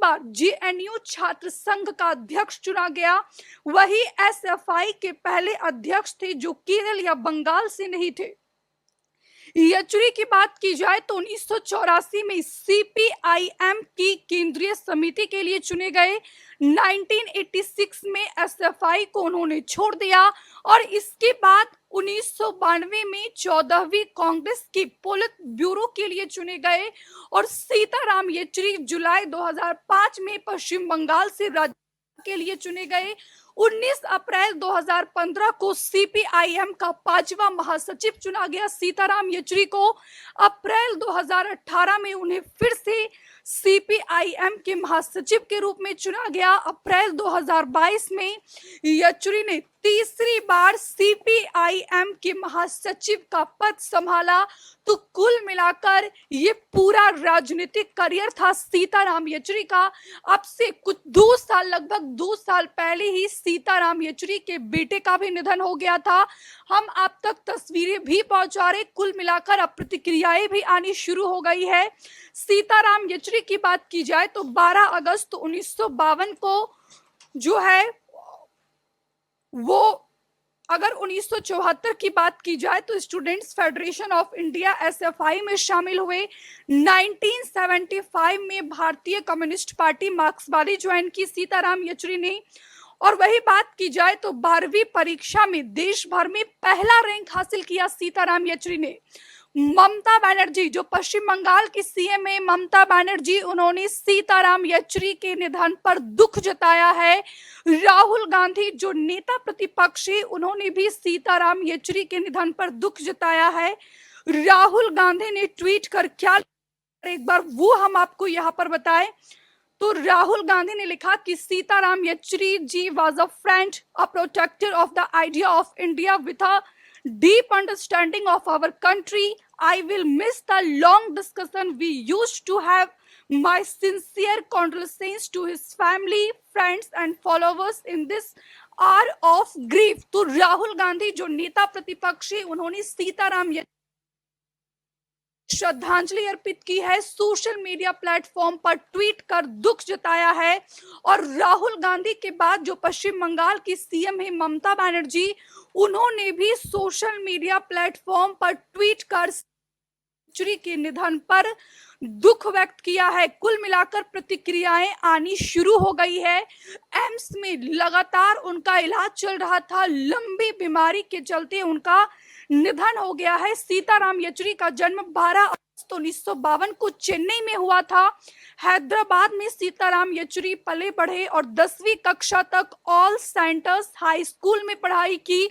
बार JNU छात्र संघ का अध्यक्ष चुना गया। वही एसएफआई के पहले अध्यक्ष थे जो केरल या बंगाल से नहीं थे। येचुरी की बात की जाए तो 1984 में सीपीआईएम की केंद्रीय समिति के लिए चुने गए। 1986 में एसएफआई को उन्होंने छोड़ दिया और इसके बाद 1992 में 14वीं कांग्रेस की पोलित ब्यूरो के लिए चुने गए और सीताराम येचुरी जुलाई 2005 में पश्चिम बंगाल से राज्य के लिए चुने गए। 19 अप्रैल 2015 को सीपीआईएम का 5वां महासचिव चुना गया सीताराम येचुरी को। अप्रैल 2018 में उन्हें फिर से सीपीआईएम के महासचिव के रूप में चुना गया। अप्रैल 2022 में येचुरी ने तीसरी बार सीपीआईएम के महासचिव का पद संभाला। तो कुल मिलाकर ये पूरा राजनीतिक करियर था सीताराम येचुरी का। अब से कुछ 2 साल, लगभग 2 साल पहले ही सीताराम येचुरी के बेटे का भी निधन हो गया था। हम आप तक तस्वीरें भी पहुंचा रहे। कुल मिलाकर अब प्रतिक्रियाएं भी आनी शुरू हो गई है। सीताराम येचुरी की बात की जाए तो 12 अगस्त 1952 को जो है वो, अगर 1974 की बात की जाए तो students federation of India SFI में शामिल हुए। 1975 में भारतीय कम्युनिस्ट पार्टी मार्क्सवादी ज्वाइन की सीताराम येचुरी ने। और वही बात की जाए तो 12वीं परीक्षा में देश भर में पहला रैंक हासिल किया सीताराम येचुरी ने। ममता बनर्जी जो पश्चिम बंगाल की सीएम है, ममता बनर्जी, उन्होंने सीताराम येचुरी के निधन पर दुख जताया है। राहुल गांधी जो नेता प्रतिपक्ष है, उन्होंने भी सीताराम येचुरी के निधन पर दुख जताया है। राहुल गांधी ने ट्वीट कर क्या, एक बार वो हम आपको यहाँ पर बताएं तो राहुल गांधी ने लिखा कि Sitaram Yechury ji was a friend, a protector of the idea of India with a deep understanding of our country. I will miss the long discussion we used to have. My sincere condolences to his family, friends and followers in this hour of grief. तो राहुल गांधी जो नेता प्रतिपक्ष है, उन्होंने सीताराम श्रद्धांजलि अर्पित की है। Social media platform पर ट्वीट कर दुख जताया है। और राहुल गांधी के बाद जो पश्चिम बंगाल की सीएम है ममता बनर्जी, उन्होंने भी सोशल मीडिया प्लेटफॉर्म पर ट्वीट कर येचुरी के निधन पर दुख व्यक्त किया है। कुल मिलाकर प्रतिक्रियाएं आनी शुरू हो गई है। एम्स में लगातार उनका इलाज चल रहा था, लंबी बीमारी के चलते उनका निधन हो गया है। सीताराम येचुरी का जन्म 12 अगस्त 1952 को चेन्नई में हुआ था। हैदराबाद में सीताराम येचुरी पले बढ़े और 10वीं कक्षा तक ऑल सेंटर्स हाई स्कूल में पढ़ाई की।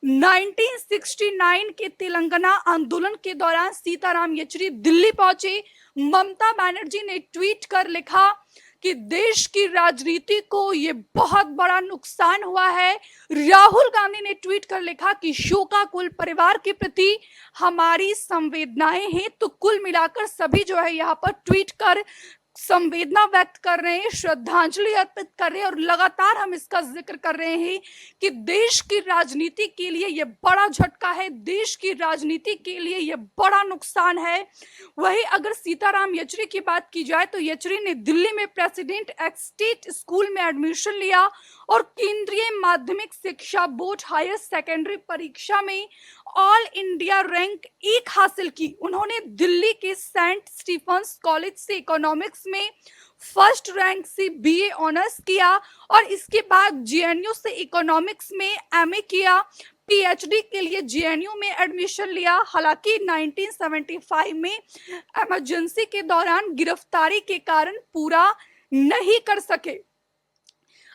1969 के तेलंगाना आंदोलन के दौरान सीताराम येचुरी दिल्ली पहुंचे। ममता बनर्जी ने ट्वीट कर लिखा कि देश की राजनीति को ये बहुत बड़ा नुकसान हुआ है। राहुल गांधी ने ट्वीट कर लिखा कि शोकाकुल परिवार के प्रति हमारी संवेदनाएं हैं। तो कुल मिलाकर सभी जो है यहाँ पर ट्वीट कर संवेदना व्यक्त कर रहे हैं, श्रद्धांजलि अर्पित कर रहे हैं। और लगातार हम इसका जिक्र कर रहे हैं कि देश की राजनीति के लिए यह बड़ा झटका है, देश की राजनीति के लिए यह बड़ा नुकसान है। वही अगर सीताराम येचुरी की बात की जाए तो येचुरी ने दिल्ली में प्रेसिडेंट स्टेट स्कूल में एडमिशन लिया और केंद्रीय माध्यमिक शिक्षा बोर्ड हायर सेकेंडरी परीक्षा में ऑल इंडिया रैंक 1 हासिल की। उन्होंने दिल्ली के सेंट स्टीफेंस कॉलेज से इकोनॉमिक्स में फर्स्ट रैंक से बीए ऑनर्स किया और इसके बाद जेएनयू से इकोनॉमिक्स में एमए किया। पीएचडी के लिए जेएनयू में एडमिशन लिया। हालांकि 1975 में इमरजेंसी के दौरान गिरफ्तारी के कारण पूरा नहीं कर सके।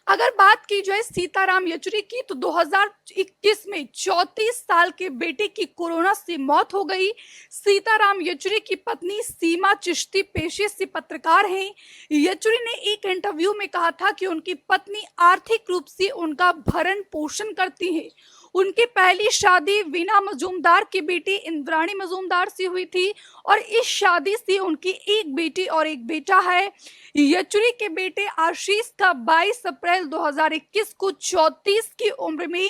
अगर बात की जाए सीताराम येचुरी की तो 2021 में 34 साल के बेटे की कोरोना से मौत हो गई। सीताराम येचुरी की पत्नी सीमा चिश्ती पेशे से पत्रकार हैं। येचुरी ने एक इंटरव्यू में कहा था कि उनकी पत्नी आर्थिक रूप से उनका भरण पोषण करती हैं। उनकी पहली शादी वीना मजूमदार की बेटी इंद्राणी मजूमदार से हुई थी और इस शादी से उनकी एक बेटी और एक बेटा है। येचुरी के बेटे आशीष का 22 अप्रैल 2021 को 34 की उम्र में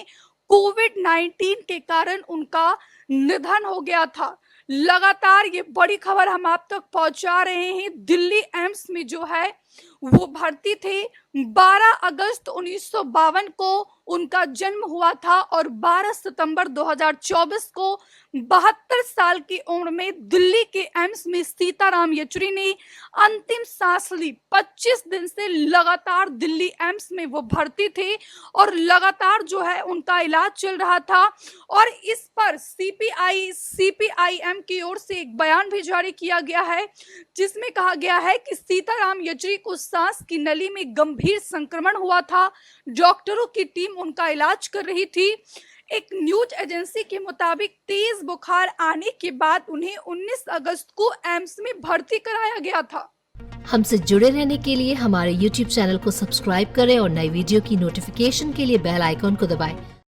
कोविड-19 के कारण उनका निधन हो गया था। लगातार ये बड़ी खबर हम आप तक पहुंचा रहे हैं। दिल्ली एम्स में जो है वो भर्ती थे। 12 अगस्त 1952 को उनका जन्म हुआ था और 12 सितंबर 2024 को 72 साल की उम्र में दिल्ली के एम्स में सीताराम येचुरी ने अंतिम सांस ली। 25 दिन से लगातार दिल्ली एम्स में वो भर्ती थे और लगातार जो है उनका इलाज चल रहा था। और इस पर सीपीआईएम की ओर से एक बयान भी जारी किया गया है, जिसमें कहा गया है कि सीताराम येचुरी को सांस की नली में गंभीर संक्रमण हुआ था। डॉक्टरों की टीम उनका इलाज कर रही थी। एक न्यूज एजेंसी के मुताबिक तेज बुखार आने के बाद उन्हें 19 अगस्त को एम्स में भर्ती कराया गया था। हमसे जुड़े रहने के लिए हमारे YouTube चैनल को सब्सक्राइब करें और नई वीडियो की नोटिफिकेशन के लिए बेल आइकॉन को दबाएं।